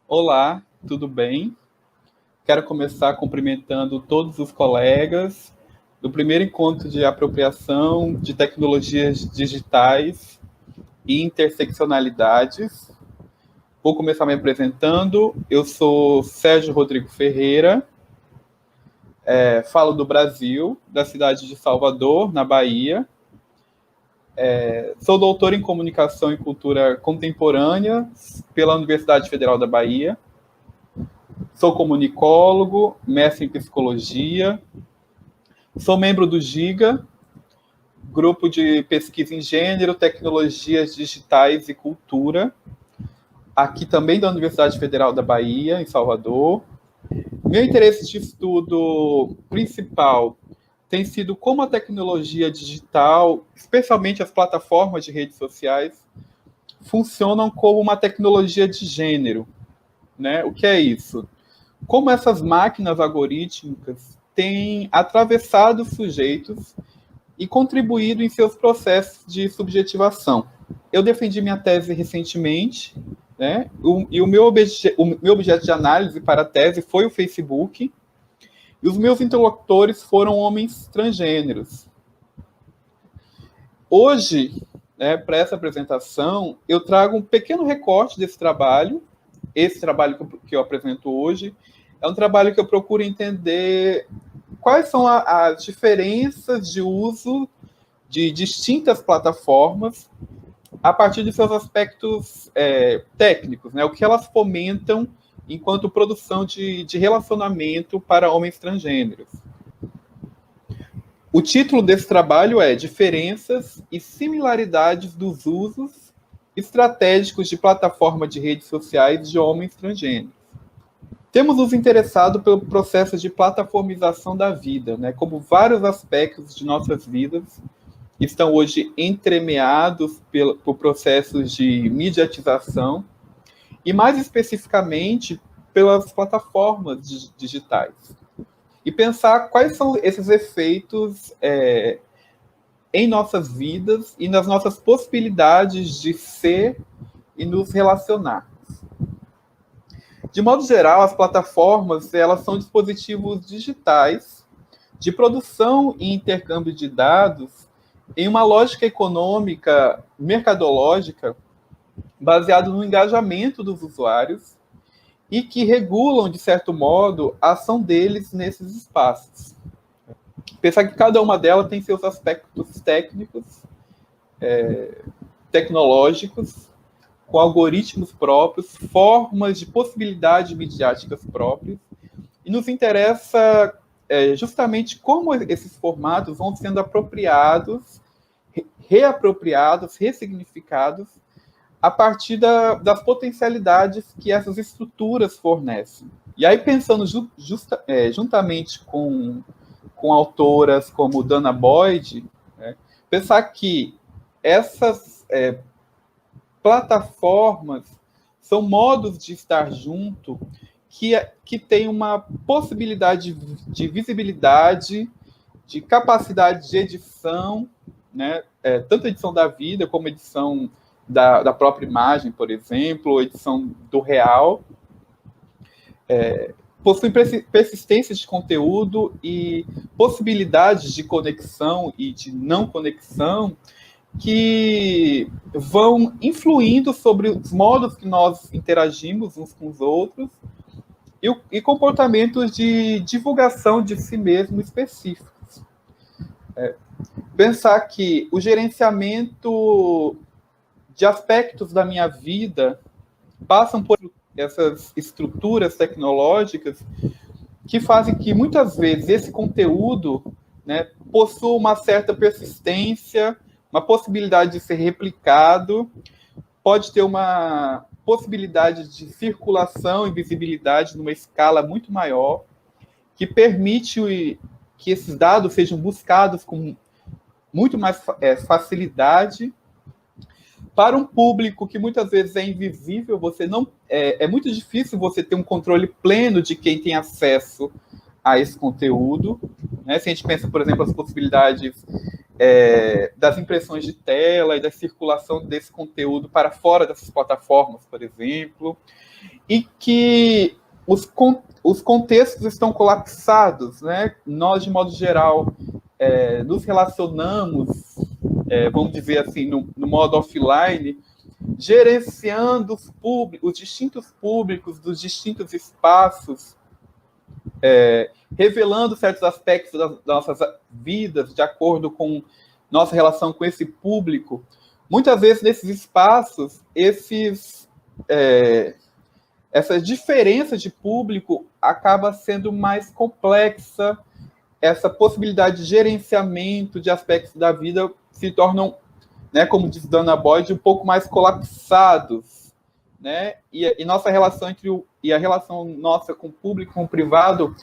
Olá, tudo bem? Quero começar cumprimentando todos os colegas do primeiro encontro de apropriação de tecnologias digitais e interseccionalidades. Vou começar me apresentando. Eu sou Sérgio Rodrigo Ferreira, falo do Brasil, da cidade de Salvador, na Bahia. Sou doutor em Comunicação e Cultura Contemporânea pela Universidade Federal da Bahia. Sou comunicólogo, mestre em psicologia. Sou membro do GIGA, Grupo de Pesquisa em Gênero, Tecnologias Digitais e Cultura, aqui também da Universidade Federal da Bahia, em Salvador. Meu interesse de estudo principal tem sido como a tecnologia digital, especialmente as plataformas de redes sociais, funcionam como uma tecnologia de gênero, né? O que é isso? Como essas máquinas algorítmicas têm atravessado sujeitos e contribuído em seus processos de subjetivação. Eu defendi minha tese recentemente, né? E o meu objeto de análise para a tese foi o Facebook, e os meus interlocutores foram homens transgêneros. Hoje, né, para essa apresentação, eu trago um pequeno recorte desse trabalho. Esse trabalho que eu apresento hoje é um trabalho que eu procuro entender quais são as diferenças de uso de distintas plataformas a partir de seus aspectos técnicos, né? O que elas fomentam enquanto produção de relacionamento para homens transgêneros. O título desse trabalho é Diferenças e Similaridades dos Usos Estratégicos de Plataforma de Redes Sociais de Homens Transgêneros. Temos nos interessado pelo processo de plataformização da vida, né? Como vários aspectos de nossas vidas estão hoje entremeados por processos de mediatização e, mais especificamente, pelas plataformas digitais. E pensar quais são esses efeitos em nossas vidas e nas nossas possibilidades de ser e nos relacionar. De modo geral, as plataformas elas são dispositivos digitais de produção e intercâmbio de dados em uma lógica econômica mercadológica baseado no engajamento dos usuários e que regulam, de certo modo, a ação deles nesses espaços. Pensar que cada uma delas tem seus aspectos técnicos, tecnológicos, com algoritmos próprios, formas de possibilidades midiáticas próprias, e nos interessa justamente como esses formatos vão sendo apropriados, reapropriados, ressignificados, a partir das potencialidades que essas estruturas fornecem. E aí, pensando juntamente com autoras como Dana Boyd, né, pensar que essas plataformas são modos de estar junto que tem uma possibilidade de visibilidade, de capacidade de edição, né? Tanto a edição da vida como a edição da própria imagem, por exemplo, ou edição do real. Possuem persistência de conteúdo e possibilidades de conexão e de não conexão que vão influindo sobre os modos que nós interagimos uns com os outros e comportamentos de divulgação de si mesmo específicos. Pensar que o gerenciamento de aspectos da minha vida passam por essas estruturas tecnológicas que fazem que, muitas vezes, esse conteúdo, né, possua uma certa persistência, uma possibilidade de ser replicado, pode ter uma possibilidade de circulação e visibilidade numa escala muito maior, que permite que esses dados sejam buscados com muito mais facilidade para um público que muitas vezes é invisível. Você não é muito difícil você ter um controle pleno de quem tem acesso a esse conteúdo, né? Se a gente pensa, por exemplo, as possibilidades das impressões de tela e da circulação desse conteúdo para fora dessas plataformas, por exemplo, e que os contextos estão colapsados, né? Nós, de modo geral, nos relacionamos, vamos dizer assim, no modo offline, gerenciando os distintos públicos dos distintos espaços, revelando certos aspectos das nossas vidas de acordo com nossa relação com esse público. Muitas vezes, nesses espaços, essa diferença de público acaba sendo mais complexa, essa possibilidade de gerenciamento de aspectos da vida se tornam, né, como diz Dana Boyd, um pouco mais colapsados, né? E nossa relação a relação nossa com o público, com o privado,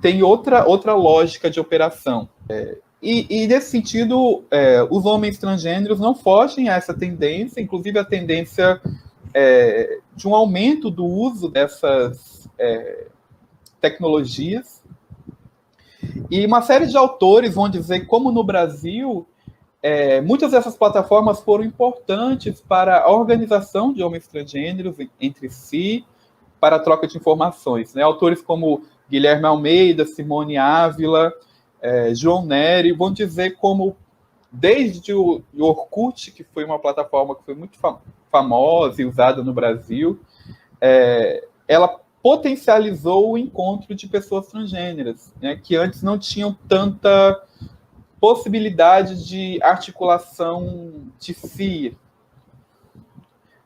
tem outra lógica de operação. E nesse sentido, os homens transgêneros não fogem a essa tendência, inclusive a tendência de um aumento do uso dessas tecnologias. E uma série de autores vão dizer como no Brasil muitas dessas plataformas foram importantes para a organização de homens transgêneros entre si, para a troca de informações, né? Autores como Guilherme Almeida, Simone Ávila, João Nery vão dizer como, desde o Orkut, que foi uma plataforma que foi muito famosa e usada no Brasil, ela potencializou o encontro de pessoas transgêneras, né, que antes não tinham tanta possibilidade de articulação de si.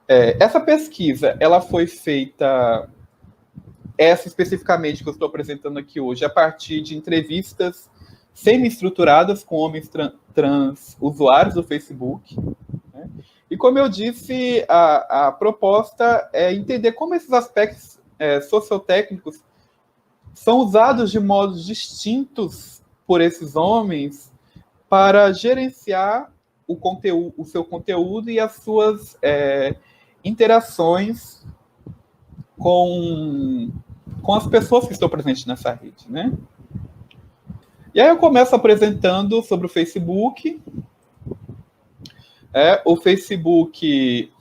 Essa pesquisa, ela foi feita, essa especificamente que eu estou apresentando aqui hoje, a partir de entrevistas semi-estruturadas com homens trans usuários do Facebook, né? E como eu disse, a proposta é entender como esses aspectos sociotécnicos são usados de modos distintos por esses homens para gerenciar o seu conteúdo e as suas interações com as pessoas que estão presentes nessa rede, né? E aí eu começo apresentando sobre o Facebook. O Facebook,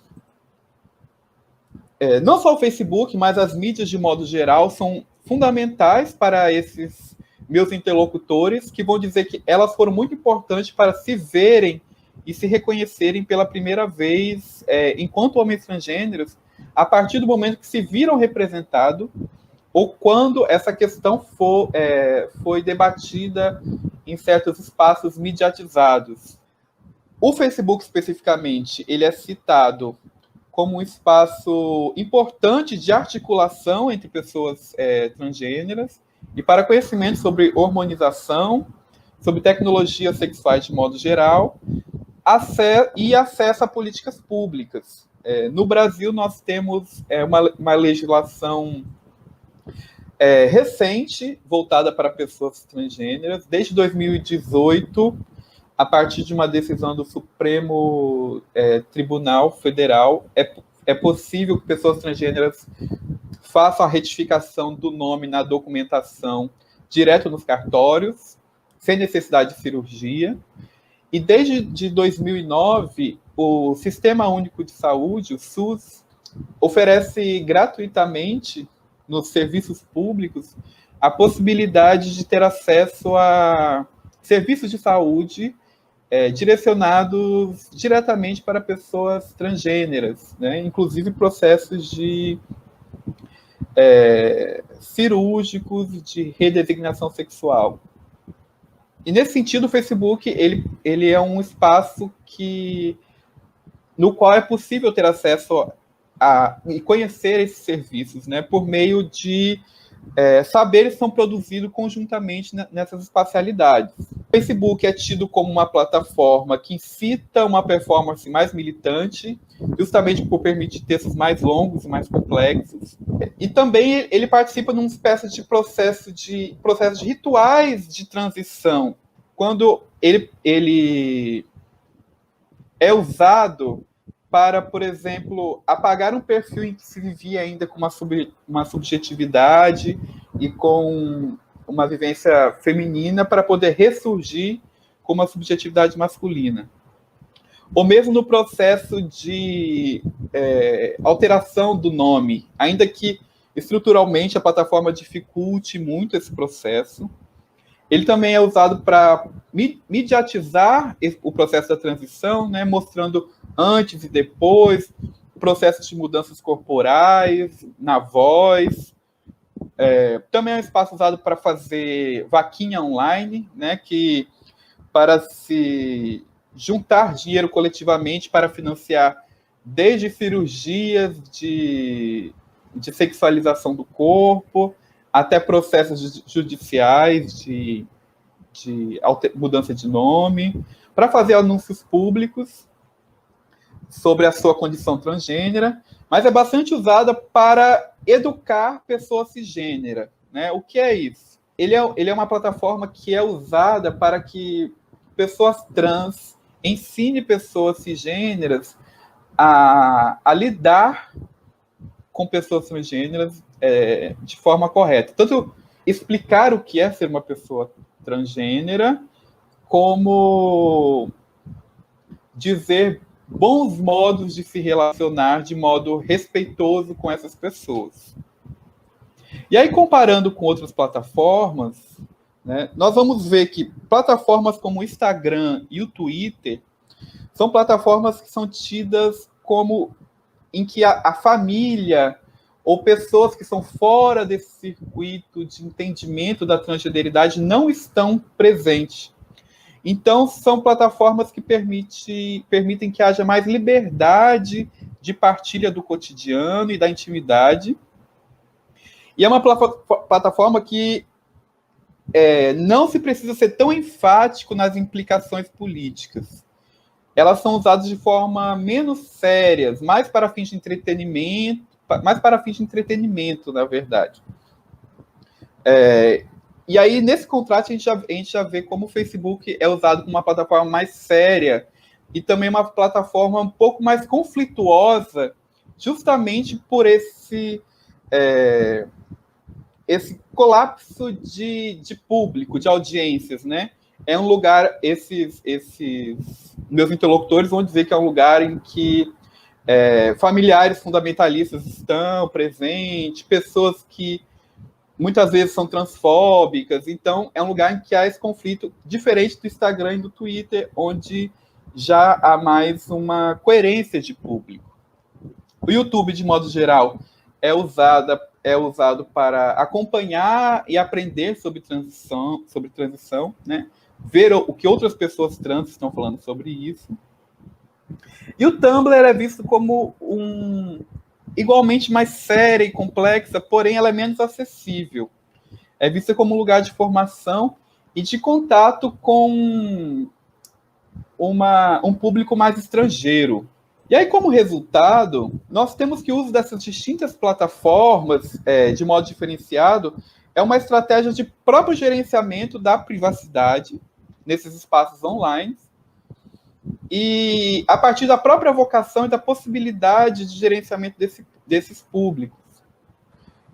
não só o Facebook, mas as mídias de modo geral são fundamentais para esses meus interlocutores, que vão dizer que elas foram muito importantes para se verem e se reconhecerem pela primeira vez enquanto homens transgêneros, a partir do momento que se viram representados ou quando essa questão foi debatida em certos espaços mediatizados. O Facebook, especificamente, ele é citado como um espaço importante de articulação entre pessoas transgêneras e para conhecimento sobre hormonização, sobre tecnologias sexuais de modo geral, e acesso a políticas públicas. No Brasil, nós temos uma legislação recente, voltada para pessoas transgêneras, desde 2018, a partir de uma decisão do Supremo Tribunal Federal, é possível que pessoas transgêneras façam a retificação do nome na documentação direto nos cartórios, sem necessidade de cirurgia. E desde 2009, o Sistema Único de Saúde, o SUS, oferece gratuitamente nos serviços públicos a possibilidade de ter acesso a serviços de saúde direcionados diretamente para pessoas transgêneras, né? Inclusive processos cirúrgicos de redesignação sexual. E nesse sentido, o Facebook ele é um espaço no qual é possível ter acesso e conhecer esses serviços, né, por meio de saberes que são produzidos conjuntamente nessas espacialidades. O Facebook é tido como uma plataforma que incita uma performance mais militante, justamente por permitir textos mais longos e mais complexos. E também ele participa numa espécie de processo de rituais de transição, quando ele é usado para, por exemplo, apagar um perfil em que se vivia ainda com uma subjetividade e com uma vivência feminina, para poder ressurgir como a subjetividade masculina. Ou mesmo no processo de alteração do nome, ainda que estruturalmente a plataforma dificulte muito esse processo. Ele também é usado para mediatizar o processo da transição, né, mostrando antes e depois, processos de mudanças corporais, na voz. Também é um espaço usado para fazer vaquinha online, né, que para se juntar dinheiro coletivamente para financiar desde cirurgias de sexualização do corpo, até processos judiciais de mudança de nome, para fazer anúncios públicos sobre a sua condição transgênera, mas é bastante usada para educar pessoas cisgênera, né? O que é isso? Ele é uma plataforma que é usada para que pessoas trans ensinem pessoas cisgêneras a lidar com pessoas transgêneras de forma correta. Tanto explicar o que é ser uma pessoa transgênera, como dizer bons modos de se relacionar de modo respeitoso com essas pessoas. E aí, comparando com outras plataformas, né, nós vamos ver que plataformas como o Instagram e o Twitter são plataformas que são tidas como em que a família ou pessoas que são fora desse circuito de entendimento da transgeneridade não estão presentes. Então, são plataformas que permitem que haja mais liberdade de partilha do cotidiano e da intimidade. E é uma plataforma que não se precisa ser tão enfático nas implicações políticas. Elas são usadas de forma menos sérias, mais para fins de entretenimento, na verdade. E aí, nesse contraste, a gente já vê como o Facebook é usado como uma plataforma mais séria e também uma plataforma um pouco mais conflituosa, justamente por esse colapso de público, de audiências, né? É um lugar, esses meus interlocutores vão dizer que é um lugar em que familiares fundamentalistas estão presentes, pessoas que muitas vezes são transfóbicas, então é um lugar em que há esse conflito, diferente do Instagram e do Twitter, onde já há mais uma coerência de público. O YouTube, de modo geral, é usado para acompanhar e aprender sobre transição, né? Ver o que outras pessoas trans estão falando sobre isso. E o Tumblr é visto como igualmente mais séria e complexa, porém ela é menos acessível. É vista como um lugar de formação e de contato com um público mais estrangeiro. E aí, como resultado, nós temos que o uso dessas distintas plataformas, de modo diferenciado, é uma estratégia de próprio gerenciamento da privacidade nesses espaços online, e a partir da própria vocação e da possibilidade de gerenciamento desses públicos.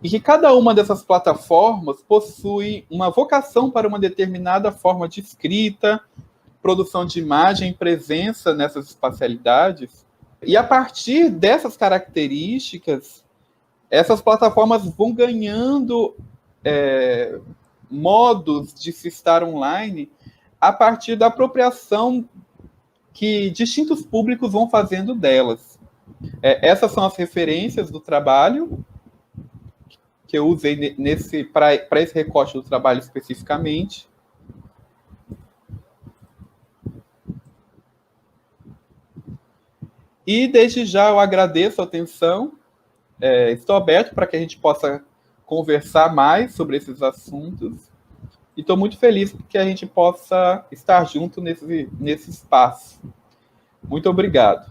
E que cada uma dessas plataformas possui uma vocação para uma determinada forma de escrita, produção de imagem e presença nessas espacialidades. E a partir dessas características, essas plataformas vão ganhando modos de se estar online a partir da apropriação que distintos públicos vão fazendo delas. Essas são as referências do trabalho que eu usei para esse recorte do trabalho especificamente. E desde já eu agradeço a atenção. Estou aberto para que a gente possa conversar mais sobre esses assuntos. E estou muito feliz que a gente possa estar junto nesse espaço. Muito obrigado.